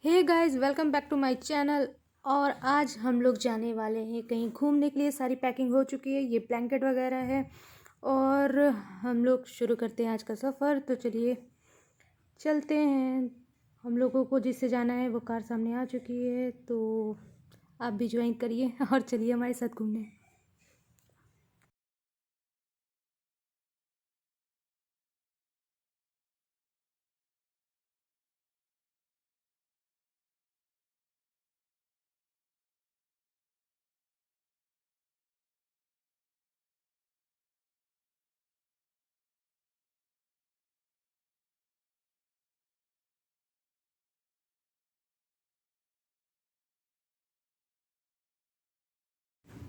Hey guys, welcome back to my channel. और आज हम लोग जाने वाले हैं कहीं घूमने के लिए। सारी पैकिंग हो चुकी है, ये ब्लैंकेट वगैरह है और हम लोग शुरू करते हैं आज का सफ़र। तो चलिए चलते हैं। हम लोगों को जिससे जाना है वो कार सामने आ चुकी है, तो आप भी ज्वाइन करिए और चलिए हमारे साथ घूमने।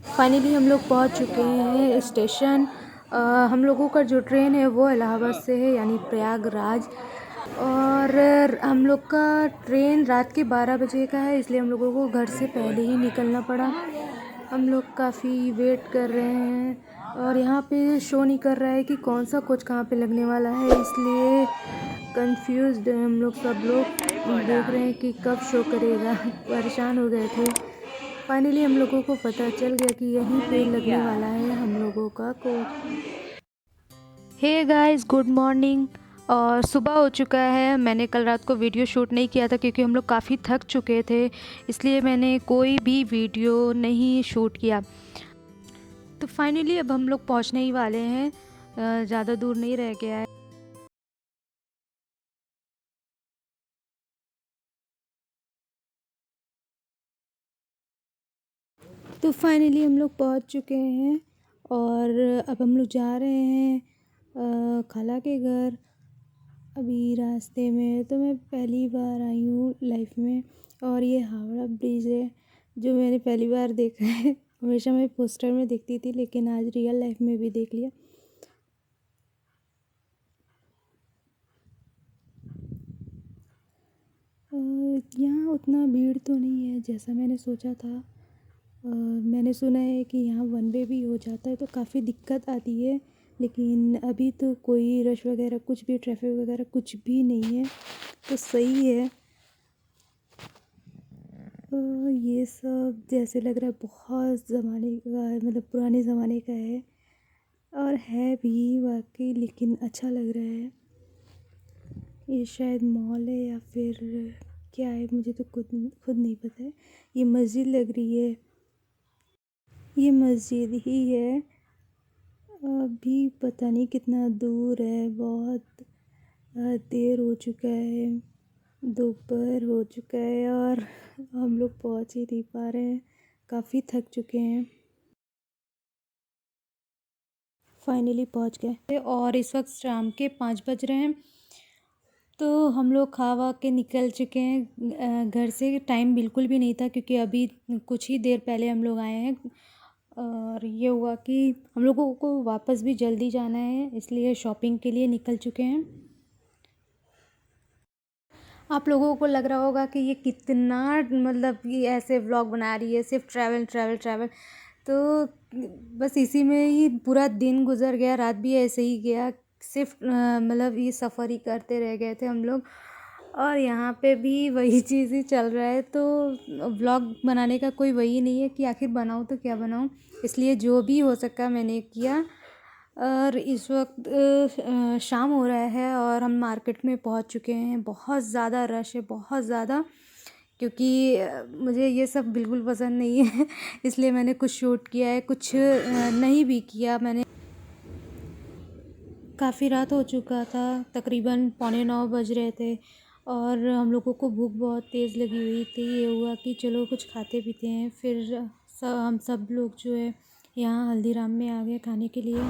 फाइनली हम लोग पहुंच चुके हैं स्टेशन। हम लोगों का जो ट्रेन है वो इलाहाबाद से है, यानी प्रयागराज। और हम लोग का ट्रेन रात के 12 बजे का है, इसलिए हम लोगों को घर से पहले ही निकलना पड़ा। हम लोग काफ़ी वेट कर रहे हैं और यहाँ पे शो नहीं कर रहा है कि कौन सा कोच कहाँ पे लगने वाला है, इसलिए कंफ्यूज्ड हैं हम लोग। सब लोग देख रहे हैं कि कब शो करेगा। परेशान हो गए थे। फाइनली हम लोगों को पता चल गया कि यहीं पे लगने वाला है हम लोगों का coach. Hey guys, good morning. और सुबह हो चुका है। मैंने कल रात को वीडियो शूट नहीं किया था क्योंकि हम लोग काफ़ी थक चुके थे, इसलिए मैंने कोई भी वीडियो नहीं शूट किया। तो फाइनली अब हम लोग पहुंचने ही वाले हैं, ज़्यादा दूर नहीं रह गया है। तो फाइनली हम लोग पहुंच चुके हैं और अब हम लोग जा रहे हैं खाला के घर। अभी रास्ते में तो मैं पहली बार आई हूँ लाइफ में, और ये हावड़ा ब्रिज है जो मैंने पहली बार देखा है। हमेशा मैं पोस्टर में देखती थी, लेकिन आज रियल लाइफ में भी देख लिया। यहाँ उतना भीड़ तो नहीं है जैसा मैंने सोचा था। मैंने सुना है कि यहाँ वन वे भी हो जाता है तो काफ़ी दिक्कत आती है, लेकिन अभी तो कोई रश वगैरह कुछ भी, ट्रैफिक वगैरह कुछ भी नहीं है, तो सही है। ये सब जैसे लग रहा है बहुत ज़माने का है, मतलब पुराने ज़माने का है, और है भी वाकई, लेकिन अच्छा लग रहा है। ये शायद मॉल है या फिर क्या है, मुझे तो खुद नहीं पता है। ये मस्जिद लग रही है, ये मस्जिद ही है। अभी पता नहीं कितना दूर है, बहुत देर हो चुका है, दोपहर हो चुका है और हम लोग पहुंच ही नहीं पा रहे हैं, काफ़ी थक चुके हैं। फाइनली पहुंच गए और इस वक्त शाम के 5 बज रहे हैं। तो हम लोग खा वा के निकल चुके हैं घर से। टाइम बिल्कुल भी नहीं था क्योंकि अभी कुछ ही देर पहले हम लोग आए हैं। और ये हुआ कि हम लोगों को वापस भी जल्दी जाना है, इसलिए शॉपिंग के लिए निकल चुके हैं। आप लोगों को लग रहा होगा कि ये कितना, मतलब ये ऐसे व्लॉग बना रही है, सिर्फ ट्रैवल ट्रैवल ट्रैवल। तो बस इसी में ही पूरा दिन गुजर गया, रात भी ऐसे ही गया। सिर्फ मतलब ये सफ़र ही करते रह गए थे हम लोग, और यहाँ पे भी वही चीज़ ही चल रहा है। तो व्लॉग बनाने का कोई वही नहीं है कि आखिर बनाऊँ तो क्या बनाऊँ, इसलिए जो भी हो सका मैंने किया। और इस वक्त शाम हो रहा है और हम मार्केट में पहुंच चुके हैं। बहुत ज़्यादा रश है, बहुत ज़्यादा, क्योंकि मुझे ये सब बिल्कुल पसंद नहीं है। इसलिए मैंने कुछ शूट किया है, कुछ नहीं भी किया मैंने। काफ़ी रात हो चुका था, तकरीबन 8:45 बज रहे थे और हम लोगों को भूख बहुत तेज़ लगी हुई थी। ये हुआ कि चलो कुछ खाते पीते हैं। फिर हम सब लोग जो है यहाँ हल्दीराम में आ गए खाने के लिए,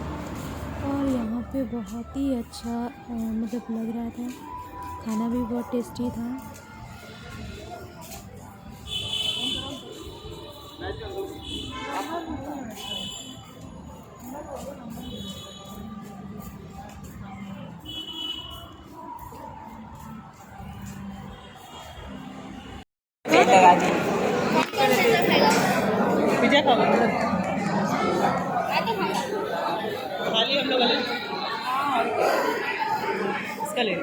और यहाँ पे बहुत ही अच्छा मतलब लग रहा था, खाना भी बहुत टेस्टी था। लगा दी पिज्जा खाओगे खाली हम लोग इसका ले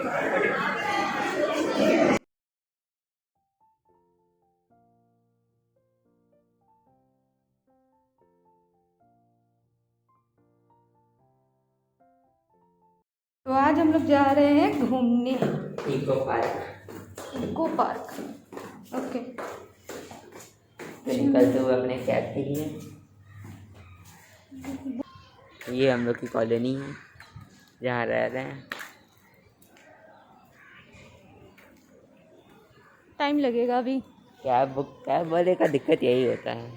तो आज हम लोग जा रहे हैं घूमने eco park. Eco park. Okay, तो निकलते हुए अपने कैब के लिए। ये हम लोग की कॉलोनी है जहाँ रह रहे हैं। टाइम लगेगा अभी। कैब वाले का दिक्कत यही होता है,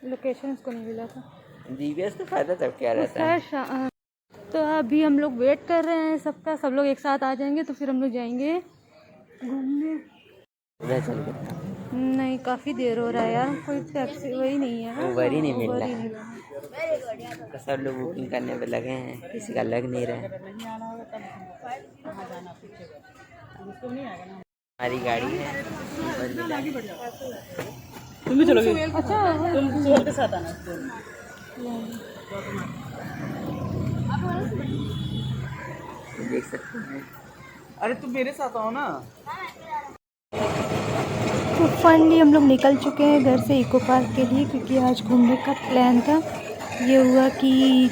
लोकेशन उसको नहीं मिला था। जीपीएस का फायदा तब क्या रहता है। तो अभी हम लोग वेट कर रहे हैं सबका, सब लोग एक साथ आ जाएंगे तो फिर हम लोग जाएंगे घूमने। उधर चल के नहीं, काफ़ी देर हो रहा है यार, कोई टैक्सी वही नहीं है, उबर ही नहीं मिल उबर रहा ही है। नहीं मिल रहा है। तो सब लोग बुकिंग करने पे लगे हैं, किसी का लग नहीं रहा है। हमारी गाड़ी है, उबर मिला है। तुम भी चलोगे? अच्छा, तुम सुबह के साथ आना। देख सकते हैं। अरे तुम मेरे साथ आओ ना। तो फाइनली हम लोग निकल चुके हैं घर से इको पार्क के लिए, क्योंकि आज घूमने का प्लान था। ये हुआ कि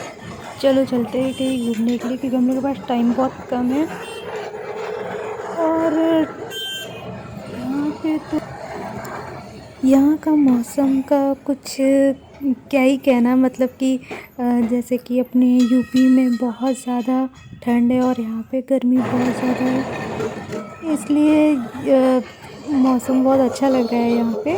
चलो चलते हैं कहीं घूमने के लिए, क्योंकि हम लोग के पास टाइम बहुत कम है। और यहाँ पे तो यहाँ का मौसम का कुछ क्या ही कहना, मतलब कि जैसे कि अपने यूपी में बहुत ज़्यादा ठंड है और यहाँ पे गर्मी बहुत ज़्यादा है, इसलिए मौसम बहुत अच्छा लग रहा है यहाँ पे।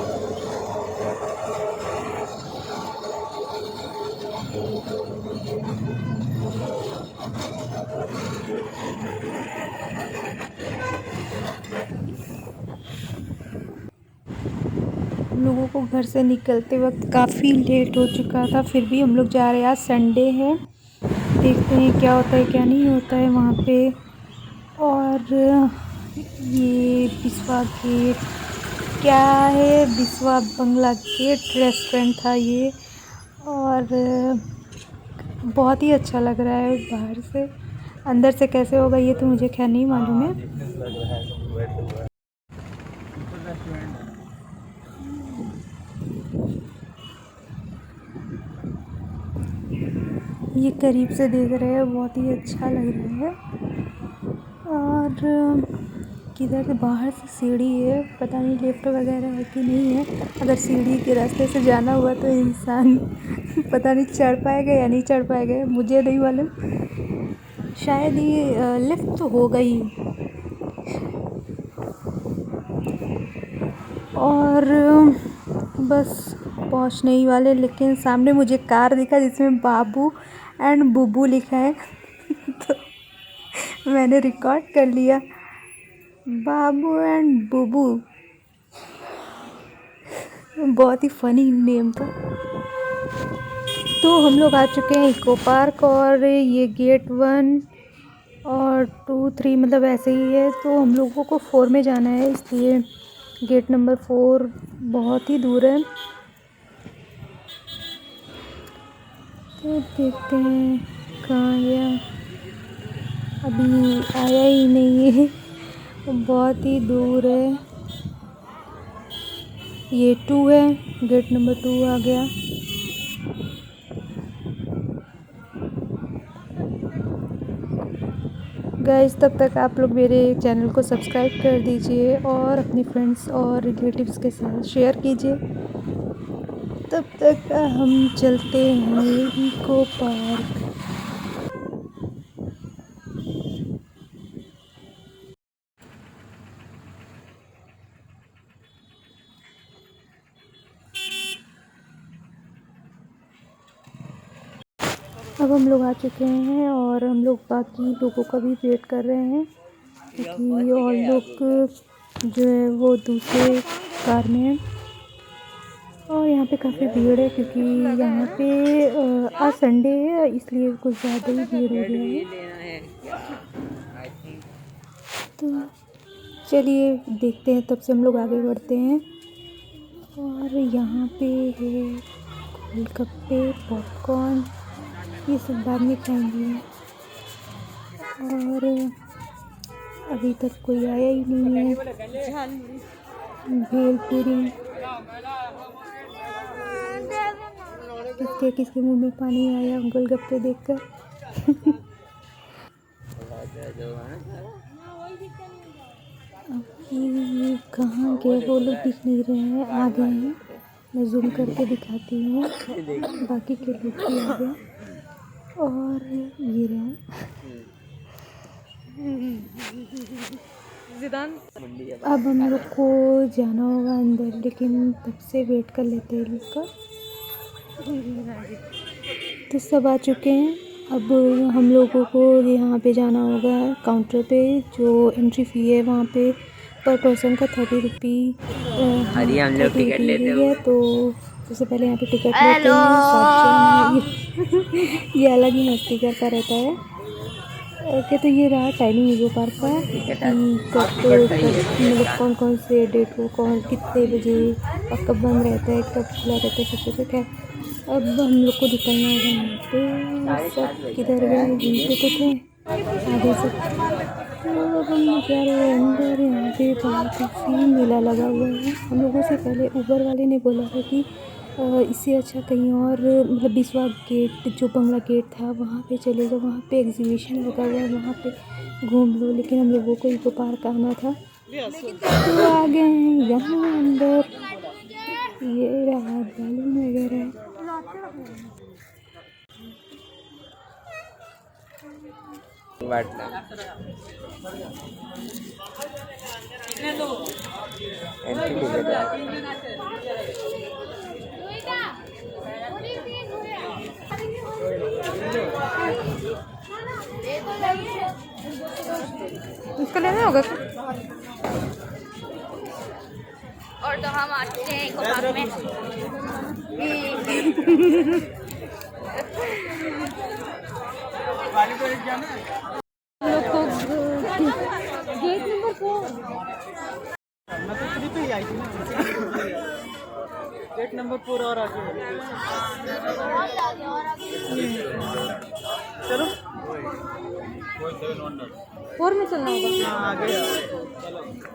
हम लोगों को घर से निकलते वक्त काफ़ी लेट हो चुका था, फिर भी हम लोग जा रहे हैं। आज संडे है, देखते हैं क्या होता है क्या नहीं होता है वहाँ पे। और ये बिस्वा गेट क्या है, बिस्वा बंगला गेट रेस्टोरेंट था ये, और बहुत ही अच्छा लग रहा है बाहर से। अंदर से कैसे होगा ये तो मुझे खैर नहीं मालूम है। ये करीब से देख रहे हैं, बहुत ही अच्छा लग रहा है। और किधर से बाहर से सीढ़ी है, पता नहीं लिफ्ट वगैरह है कि नहीं है। अगर सीढ़ी के रास्ते से जाना हुआ तो इंसान पता नहीं चढ़ पाएगा या नहीं चढ़ पाएगा, मुझे नहीं मालूम। शायद ये लिफ्ट तो होगा ही। और बस पहुंचने ही वाले, लेकिन सामने मुझे कार दिखा जिसमें बाबू एंड बुबू लिखा है तो मैंने रिकॉर्ड कर लिया, बाबू एंड बुबू। बहुत ही फनी नेम था। तो हम लोग आ चुके हैं इको पार्क, और ये गेट 1 और 2, 3 मतलब ऐसे ही है। तो हम लोगों को 4 में जाना है, इसलिए गेट नंबर 4 बहुत ही दूर है। तो देखते हैं कहाँ गया, अभी आया ही नहीं है, बहुत ही दूर है। ये 2 है, गेट नंबर 2 आ गया। गाइस, तब तक आप लोग मेरे चैनल को सब्सक्राइब कर दीजिए और अपने फ्रेंड्स और रिलेटिव्स के साथ शेयर कीजिए। तब तक हम चलते हैं इको पार्क। अब हम लोग आ चुके हैं और हम लोग बाकी लोगों का भी वेट कर रहे हैं, क्योंकि और लोग जो है वो दूसरे कार में हैं। और यहाँ पे काफ़ी भीड़ है, क्योंकि यहाँ पे आज संडे है, इसलिए कुछ ज़्यादा ही भीड़ हो गया है। तो चलिए देखते हैं, तब से हम लोग आगे बढ़ते हैं। और यहाँ पे है गोलगप्पे, पॉपकॉर्न, ये सब बाद में खाएंगे। और अभी तक कोई आया ही नहीं है। भेलपुरी, किसके किसके मुंह में पानी आया गोलगप्पे देखकर। अभी कहाँ गए वो लोग, दिख नहीं रहे हैं, आ गए हैं। मैं जूम करके दिखाती हूँ, बाकी के लोग भी आ गए और ये रहे। अब हम लोग को जाना होगा अंदर, लेकिन तब से वेट कर लेते हैं लोग का। तो सब आ चुके हैं। अब हम लोगों को यहाँ पे जाना होगा काउंटर पे, जो एंट्री फ़ी है वहाँ पे पर पर्सन का 30 रुपी हम लोग टिकट लेते है। तो सबसे पहले यहाँ पे टिकट लेते हैं। ये अलग ही मस्ती करता रहता है। ओके, तो ये रहा टाइमिंग ईको पार्क का कि मतलब कौन कौन से डेट को कौन कितने बजे और कब बंद रहता है, कब खुला रहता है, सब कुछ है। अब हम लोग को निकलना होगा यहाँ पे। सब किधर गए, यहीं पे तो थे आगे सब। तो अब हम लोग जा रहे हैं अंदर। यहाँ पे काफ़ी मेला लगा हुआ है। हम लोगों से पहले ऊबर वाले ने बोला था कि इससे अच्छा कहीं और मतलब बिस्वा गेट जो बंगला गेट था वहाँ पे चले जाओ, वहाँ पे एग्जीबिशन लगा हुआ है, वहाँ पे घूम लो। लेकिन हम लोगों को इको पार्क आना था, तो आ गए हैं यहाँ अंदर। ये रहा बैलून वगैरह। उसका लेना होगा और तो हम आते हैं इको पार्क में। लोग को गेट नंबर 4 मैं तो 3 पे ही आई थी ना। गेट नंबर 4 और आगे। चलो 4 में चलना होगा। आगे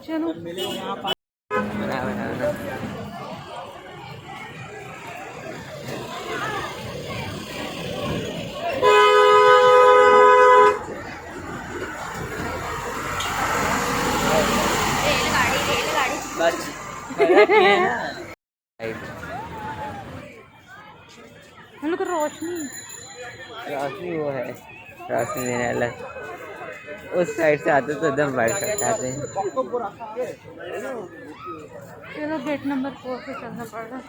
चलो मिले वहाँ पर। हम लोग को रोशनी वो है, रोशनी देने वाला। उस साइड से आते तो एकदम बाइक करते हैं। चलो गेट नंबर 4 पे चलना पड़ रहा है।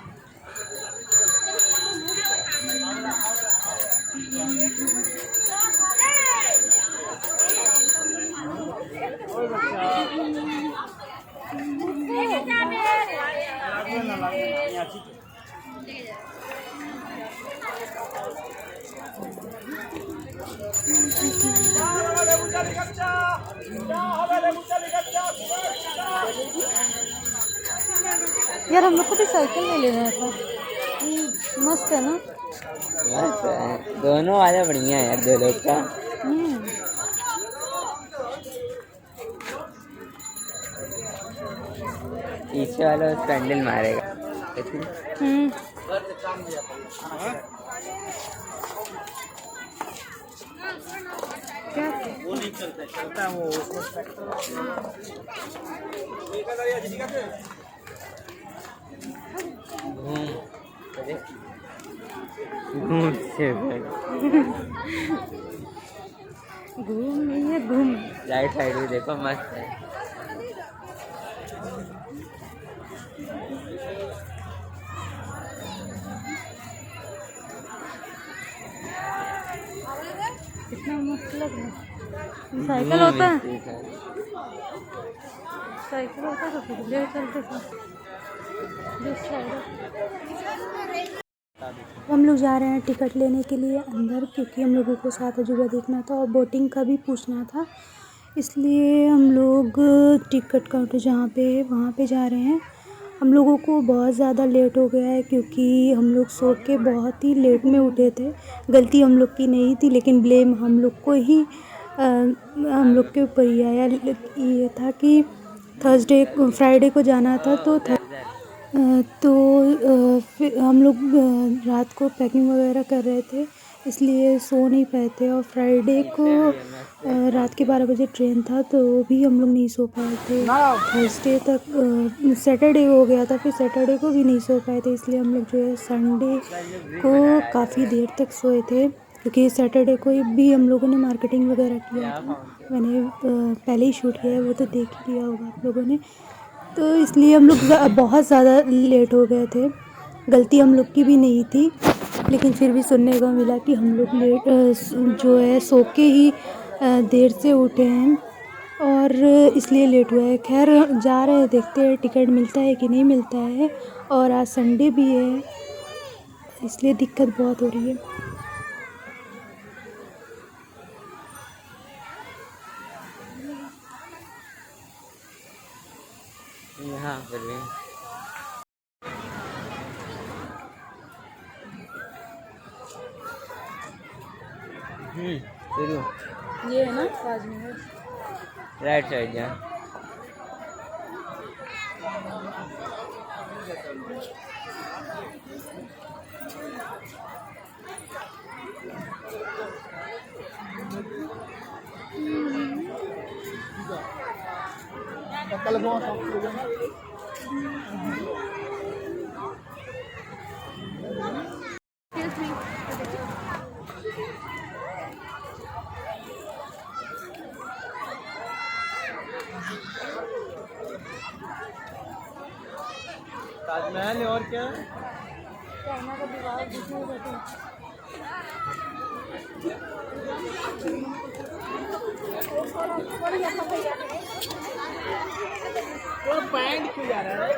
यार हम लोग को भी साइकिल ले लेना था, मस्त है ना। मस्त है, दोनों वाला बढ़िया है यार, 2 लोग का। पीछे वाला उस पैंडल मारेगा। क्या वो नहीं चलता है वो घूम नहीं है, घूम। राइट साइड भी देखो, मस्त है। कितना मस्त लग रहा है। साइकिल होता है, साइकिल होता तो फिर ले चलते थे। हम लोग जा रहे हैं टिकट लेने के लिए अंदर, क्योंकि हम लोगों को 7 अजूबा देखना था और बोटिंग का भी पूछना था। इसलिए हम लोग टिकट काउंटर जहाँ पे है वहाँ पे जा रहे हैं। हम लोगों को बहुत ज़्यादा लेट हो गया है, क्योंकि हम लोग सो के बहुत ही लेट में उठे थे। गलती हम लोग की नहीं थी, लेकिन ब्लेम हम लोग को ही हम लोग के ऊपर ही आया। ये था कि फ्राइडे को जाना था, तो फिर हम लोग रात को पैकिंग वगैरह कर रहे थे, इसलिए सो नहीं पाए थे। और फ्राइडे को रात के 12 बजे ट्रेन था तो भी हम लोग नहीं सो पाए थे। थर्सडे तक सैटरडे हो गया था, फिर सैटरडे को भी नहीं सो पाए थे, इसलिए हम लोग जो है संडे को काफ़ी देर तक सोए थे। क्योंकि सैटरडे को भी हम लोगों ने मार्केटिंग वगैरह किया था, मैंने पहले ही शूट किया है, वो तो देख ही लिया होगा आप लोगों ने। तो इसलिए हम लोग बहुत ज़्यादा लेट हो गए थे। गलती हम लोग की भी नहीं थी, लेकिन फिर भी सुनने को मिला कि हम लोग लेट जो है सो के ही देर से उठे हैं और इसलिए लेट हुआ है। खैर जा रहे हैं, देखते हैं टिकट मिलता है कि नहीं मिलता है। और आज संडे भी है, इसलिए दिक्कत बहुत हो रही है। यहाँ पर भी शुरू ये है ना ताजमहल। राइट साइड जा। ताजमहल है और क्या है? चाइना का दीवार दिखने बैठे। वो पैंट क्यों जा रहा है?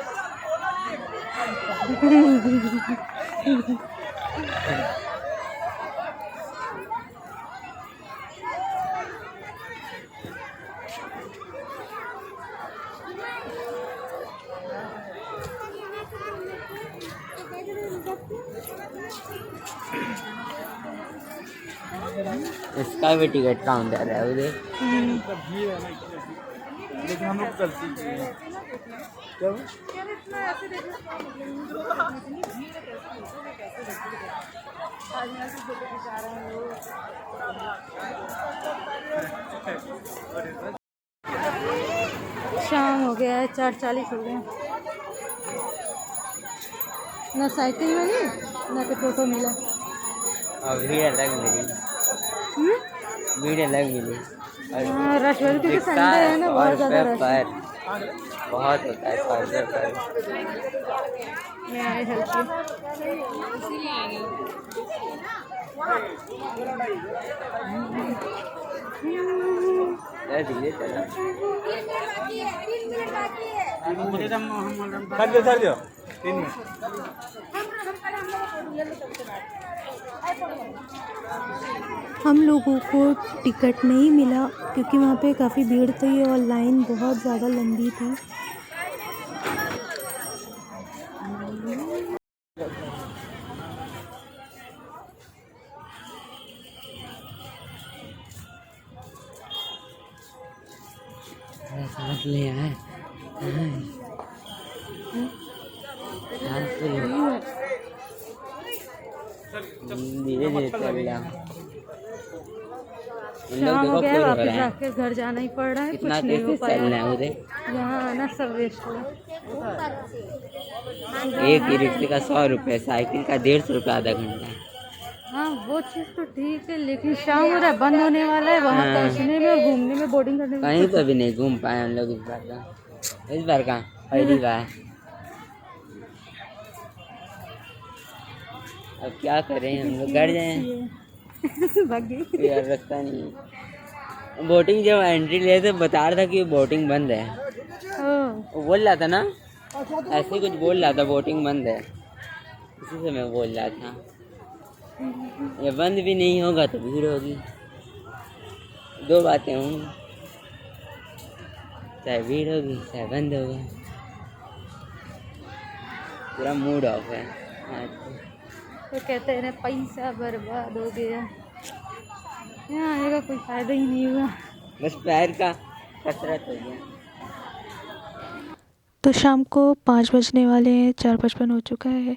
इसका भी टिकट काउंटर है उधर। भीड़ है ना इसलिए। लेकिन हम लोग गलती की है। क्या हुआ? शाम हो गया है, 4:40 हो गया। ना साइकिल मिली ना तो टोटो मिला। और भीड़ अलग मिली, भीड़ अलग मिली। हाँ रश वाली, क्योंकि संडे है ना, बहुत ज़्यादा रश है। बहुत होता है 100 रुपये पर। मैं आए हल्की धीरे चला। सर दो 3 मिनट। हम लोगों को टिकट नहीं मिला क्योंकि वहाँ पे काफ़ी भीड़ थी और लाइन बहुत ज़्यादा लंबी थी। समझ लिया है। धीरे धीरे चल रहा। शाम हो गया, वापस जाके घर जाना ही पड़ रहा है, कुछ नहीं हो पाया। यहाँ आना सब वेस्ट हुआ। एक ई रिक्शे का 100 रुपये, साइकिल का 150 रुपये आधा घंटा। हाँ वो चीज़ तो ठीक है, लेकिन शाम हो रहा है, बंद होने वाला है। वहाँ पहुँचने में और घूमने में, बोर्डिंग करने में कहीं पर भी नहीं घूम पाए हम लोग इस बार का पहली बार। अब क्या करें, हम लोग घर जाएं। यार रास्ता नहीं। बोटिंग जब एंट्री लिए थे बता रहा था कि बोटिंग बंद है। वो बोल रहा था ना, ऐसे कुछ बोल रहा था, बोटिंग बंद है, इसी से मैं बोल रहा था। ये बंद भी नहीं होगा तो भीड़ होगी, दो बातें होंगी, चाहे भीड़ होगी चाहे बंद होगा। पूरा मूड ऑफ है आज। तो कहते हैं ना पैसा बर्बाद हो गया, यहाँ आने का कोई फ़ायदा ही नहीं हुआ, बस पैर का कसरत हो गया। तो शाम को 5 बजने वाले हैं, 4:55 हो चुका है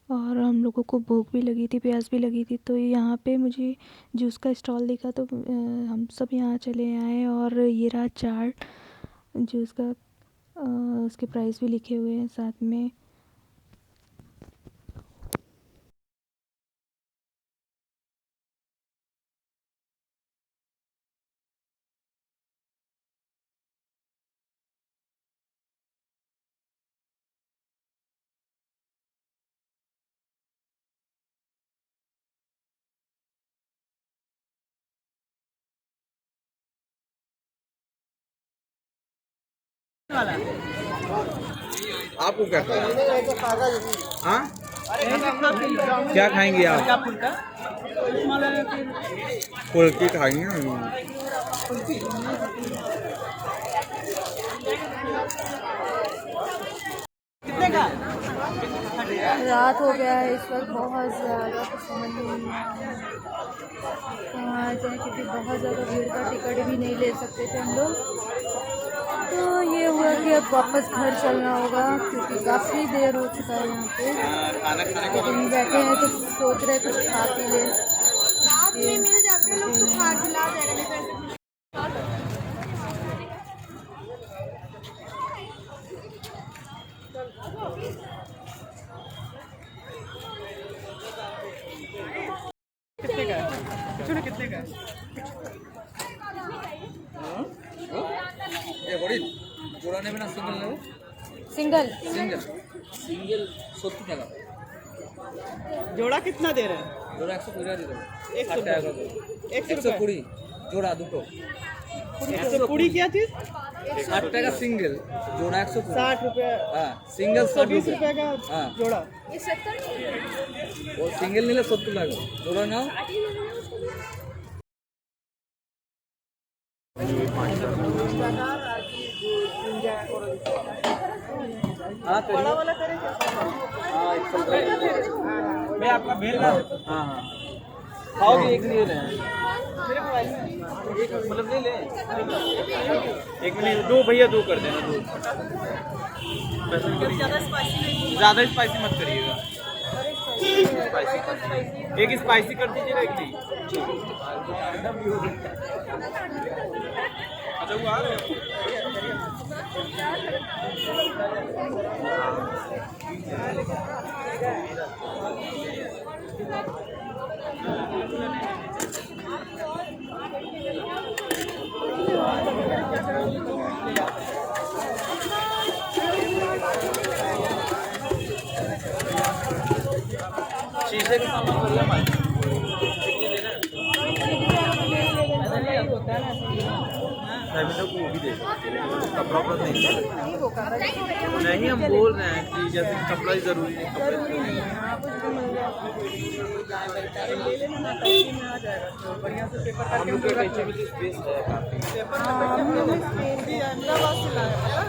और हम लोगों को भूख भी लगी थी, प्यास भी लगी थी। तो यहाँ पे मुझे जूस का स्टॉल दिखा तो हम सब यहाँ चले आए। और ये रहा चार्ट जूस का, उसके प्राइस भी लिखे हुए हैं साथ में। आपको क्या खाना? हाँ, क्या खाएंगे आप? फुल्की खाएंगे। रात हो गया है इस वक्त, बहुत ज़्यादा कुछ समझ नहीं आ रहा है कहाँ जाए, क्योंकि बहुत ज़्यादा भीड़ का टिकट भी नहीं ले सकते थे हम लोग। तो ये हुआ कि अब वापस घर चलना होगा, क्योंकि काफ़ी देर हो चुका है यहाँ पे। लेकिन बैठे हैं तो सोच रहे कुछ खा पी ले। मिल जाते लोग तो खा खिला जाएगा। कितने का है? कितने का है? ये बड़ी जोड़ा ने बिना सिंगल ले सिंगल सिंगल सिंगल 70 টাকা। जोड़ा कितना दे रहे हैं? जोड़ा 120 दे दो। 120 जोड़ा দুটো। 120 क्या चीज? 60 টাকা सिंगल, जोड़ा 120। 60 रुपए। हाँ, सिंगल 120 रुपए का हाँ। जोड़ा। वो सिंगल নিলে 70 টাকা, जोड़ा नाও। हाँ बड़ा वाला करें क्या? मैं आपका भेज रहा हूँ। हाँ हाँ, खाओगे एक लिए ले, मेरे मोबाइल में एक मतलब ले ले, एक मिनट दो भैया, दो कर देना, दो। ज़्यादा स्पाइसी मत करिएगा, एक स्पाइसी कर दीजिएगा, एक नहीं। अच्छा वो आ रहे हैं। शीशे का सामान बढ़िया माल को वो भी दे कपड़ा उपड़ा नहीं, हम बोल रहे हैं कि जैसे कपड़ा ही जरूरी नहीं, कपड़े हम लोग के पीछे भी स्पेस है काफी। अहमदाबाद से लाया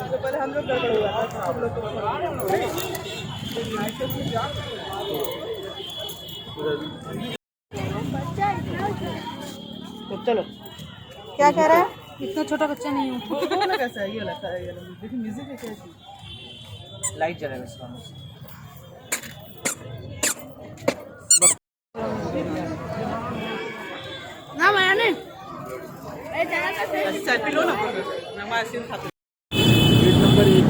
तो पहले हम लोग गड़बड़ हुआ था, हम लोग तो चलो। क्या कह रहा है? इतना छोटा बच्चा नहीं हूँ। वो ना कैसा है, ये लगता है, ये देखिए म्यूजिक है कैसी। लाइट जलेगा इसका। ना मैंने सेल्फी लो ना, मैं हमारा सीन खाते। Gate number 1।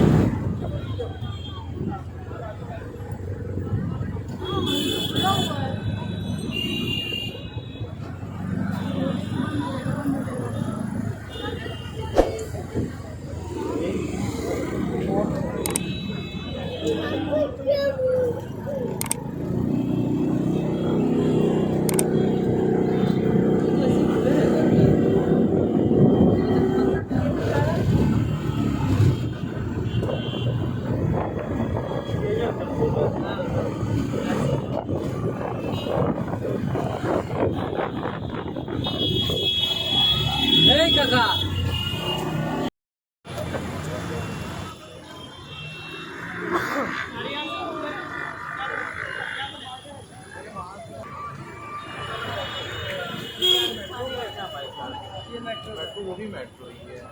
तो वो भी मेट्रो ही है।